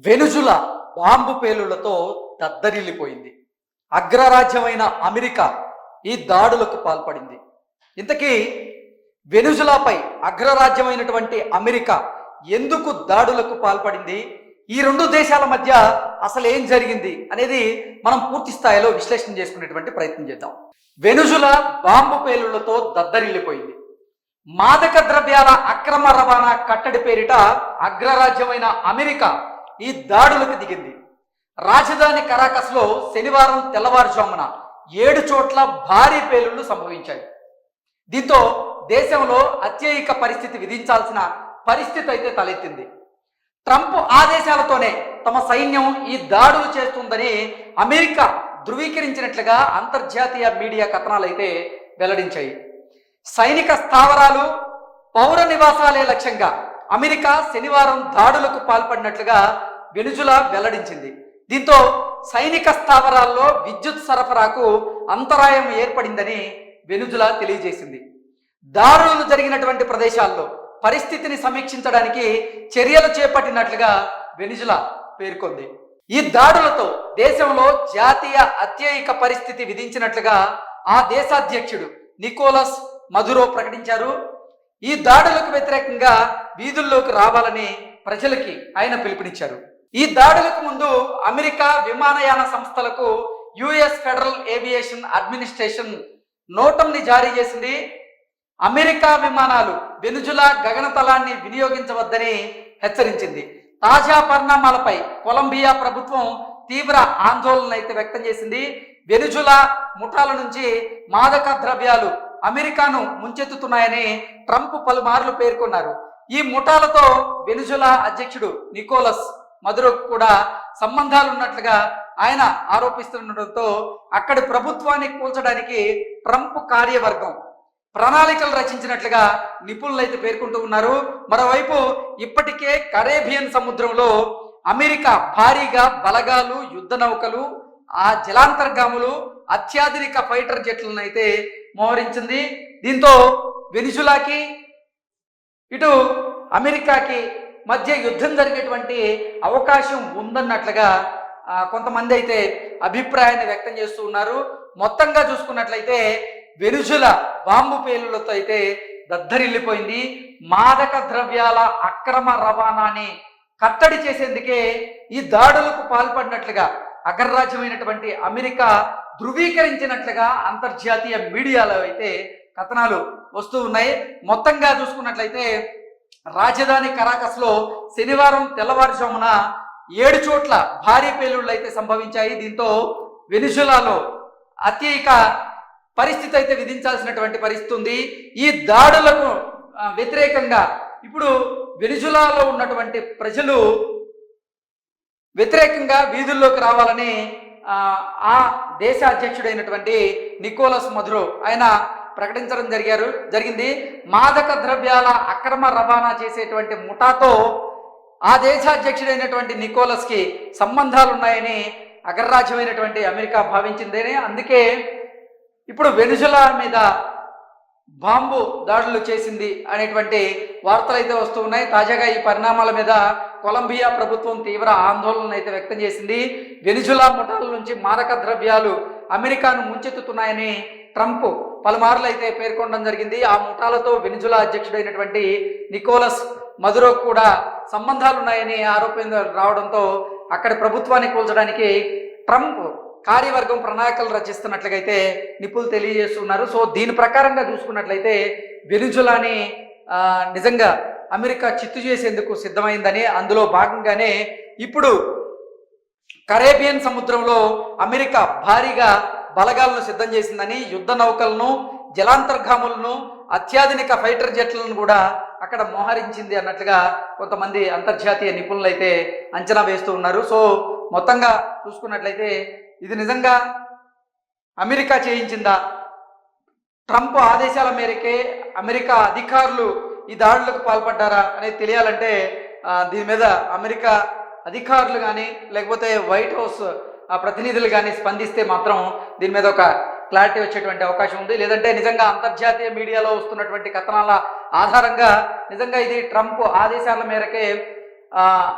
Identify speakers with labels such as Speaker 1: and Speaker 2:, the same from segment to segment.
Speaker 1: Venezuela bomb పేలుళ్లతో దద్దరిల్లిపోయింది. అగ్రరాజ్యమైన America ఈ దాడులకు పాల్పడింది. ఇంతకీ వెనుజులాపై అగ్రరాజ్యమైనటువంటి అమెరికా ఎందుకు దాడులకు పాల్పడింది, ఈ రెండు దేశాల మధ్య అసలు ఏం జరిగింది అనేది మనం పూర్తి స్థాయిలో విశ్లేషణ చేసుకునేటువంటి ప్రయత్నం చేద్దాం. వెనుజులా బాంబు పేలుళ్లతో దద్దరిల్లిపోయింది. మాదక ద్రవ్యాల అక్రమ రవాణా కట్టడి పేరిట అగ్రరాజ్యమైన అమెరికా ఈ దాడులకు దిగింది. రాజధాని కరాకస్లో శనివారం తెల్లవారుజామున 7 చోట్ల భారీ పేలుళ్లు సంభవించాయి. దీంతో దేశంలో అత్యయిక పరిస్థితి విధించాల్సిన పరిస్థితి అయితే తలెత్తింది. ట్రంప్ ఆదేశాలతోనే తమ సైన్యం ఈ దాడులు చేస్తుందని అమెరికా ధృవీకరించినట్లుగా అంతర్జాతీయ మీడియా కథనాలు అయితే వెల్లడించాయి. సైనిక స్థావరాలు, పౌర నివాసాలే లక్ష్యంగా అమెరికా శనివారం దాడులకు పాల్పడినట్లుగా వెనుజులా వెల్లడించింది. దీంతో సైనిక స్థావరాల్లో విద్యుత్ సరఫరాకు అంతరాయం ఏర్పడిందని వెనుజులా తెలియజేసింది. దాడులు జరిగినటువంటి ప్రదేశాల్లో పరిస్థితిని సమీక్షించడానికి చర్యలు చేపట్టినట్లుగా వెనుజులా పేర్కొంది. ఈ దాడులతో దేశంలో జాతీయ అత్యయిక పరిస్థితి విధించినట్లుగా ఆ దేశాధ్యక్షుడు నికోలస్ మదురో ప్రకటించారు. ఈ దాడులకు వ్యతిరేకంగా వీధుల్లోకి రావాలని ప్రజలకి ఆయన పిలుపునిచ్చారు. ఈ దాడులకు ముందు అమెరికా విమానయాన సంస్థలకు యుఎస్ ఫెడరల్ ఏవియేషన్ అడ్మినిస్ట్రేషన్ నోటంని జారీ చేసింది. అమెరికా విమానాలు వెనుజులా గగనతలాన్ని వినియోగించవద్దని హెచ్చరించింది. తాజా పరిణామాలపై కొలంబియా ప్రభుత్వం తీవ్ర ఆందోళన అయితే వ్యక్తం చేసింది. వెనుజులా ముఠాల నుంచి మాదక ద్రవ్యాలు అమెరికాను ముంచెత్తుతున్నాయని ట్రంప్ పలుమార్లు పేర్కొన్నారు. ఈ ముఠాలతో వెనుజులా అధ్యక్షుడు నికోలస్ మదురోకు కూడా సంబంధాలున్నట్లుగా ఆయన ఆరోపిస్తుండటంతో అక్కడి ప్రభుత్వాన్ని కూల్చడానికి ట్రంప్ కార్యవర్గం ప్రణాళికలు రచించినట్లుగా నిపుణులు అయితే పేర్కొంటూ ఉన్నారు. మరోవైపు ఇప్పటికే కరేబియన్ సముద్రంలో అమెరికా భారీగా బలగాలు, యుద్ధ నౌకలు, ఆ జలాంతర్గాములు, అత్యాధునిక ఫైటర్ జెట్లను అయితే మోహరించింది. దీంతో వెనుజులాకి ఇటు అమెరికాకి మధ్య యుద్ధం జరిగేటువంటి అవకాశం ఉందన్నట్లుగా కొంతమంది అయితే అభిప్రాయాన్ని వ్యక్తం చేస్తూ ఉన్నారు. మొత్తంగా చూసుకున్నట్లయితే వెనుజులా బాంబు పేలుళ్లతో అయితే దద్దరిల్లిపోయింది. మాదక ద్రవ్యాల అక్రమ రవాణాని కట్టడి చేసేందుకే ఈ దాడులకు పాల్పడినట్లుగా అగ్రరాజ్యమైనటువంటి అమెరికా ధృవీకరించినట్లుగా అంతర్జాతీయ మీడియాలో అయితే కథనాలు వస్తూ ఉన్నాయి. మొత్తంగా చూసుకున్నట్లయితే రాజధాని కరాకస్లో శనివారం తెల్లవారుజామున 7 చోట్ల భారీ పేలుళ్లు అయితే సంభవించాయి. దీంతో వెనుజులాలో అత్యయిక పరిస్థితి అయితే విధించాల్సినటువంటి పరిస్థితి ఉంది. ఈ దాడులకు వ్యతిరేకంగా ఇప్పుడు వెనుజులాలో ఉన్నటువంటి ప్రజలు వ్యతిరేకంగా వీధుల్లోకి రావాలని ఆ దేశ అధ్యక్షుడైనటువంటి నికోలస్ మదురో ఆయన ప్రకటించడం జరిగింది. మాదక ద్రవ్యాల అక్రమ రవాణా చేసేటువంటి ముఠాతో ఆ దేశాధ్యక్షుడైనటువంటి నికోలస్కి సంబంధాలు ఉన్నాయని అగ్రరాజ్యమైనటువంటి అమెరికా భావించిందని, అందుకే ఇప్పుడు వెనుజులా మీద బాంబు దాడులు చేసింది అనేటువంటి వార్తలు అయితే వస్తూ ఉన్నాయి. తాజాగా ఈ పరిణామాల మీద కొలంబియా ప్రభుత్వం తీవ్ర ఆందోళన అయితే వ్యక్తం చేసింది. వెనుజులా ముఠాల నుంచి మాదక ద్రవ్యాలు అమెరికాను ముంచెత్తుతున్నాయని ట్రంప్ పలుమార్లు అయితే పేర్కొనడం జరిగింది. ఆ ముఠాలతో వెనుజులా అధ్యక్షుడైనటువంటి నికోలస్ మదురో కూడా సంబంధాలున్నాయని ఆరోపణలు రావడంతో అక్కడి ప్రభుత్వాన్ని కూల్చడానికి ట్రంప్ కార్యవర్గం ప్రణాళికలు రచిస్తున్నట్లుగైతే నిపుణులు తెలియజేస్తున్నారు. సో దీని ప్రకారంగా చూసుకున్నట్లయితే వెనుజులాని నిజంగా అమెరికా చిత్తు చేసేందుకు సిద్ధమైందని, అందులో భాగంగానే ఇప్పుడు కరేబియన్ సముద్రంలో అమెరికా భారీగా బలగాలను సిద్ధం చేసిందని, యుద్ధ నౌకలను, జలాంతర్గాములను, అత్యాధునిక ఫైటర్ జెట్లను కూడా అక్కడ మోహరించింది అన్నట్లుగా కొంతమంది అంతర్జాతీయ నిపుణులు అయితే అంచనా వేస్తూ ఉన్నారు. సో మొత్తంగా చూసుకున్నట్లయితే ఇది నిజంగా అమెరికా చేయించిందా, ట్రంప్ ఆదేశాల మేరకే అమెరికా అధికారులు ఈ దాడులకు పాల్పడ్డారా అనేది తెలియాలంటే దీని మీద అమెరికా అధికారులు కానీ లేకపోతే వైట్ హౌస్ ప్రతినిధులు కానీ స్పందిస్తే మాత్రం దీని మీద ఒక క్లారిటీ వచ్చేటువంటి అవకాశం ఉంది. లేదంటే నిజంగా అంతర్జాతీయ మీడియాలో వస్తున్నటువంటి కథనాల ఆధారంగా నిజంగా ఇది ట్రంప్ ఆదేశాల మేరకే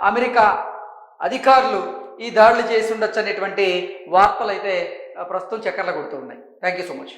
Speaker 1: అమెరికా అధికారులు ఈ దాడులు చేసి ఉండొచ్చు అనేటువంటి వార్తలు అయితే ప్రస్తుతం చక్కర్లు కొడుతూ ఉన్నాయి. Thank you so much.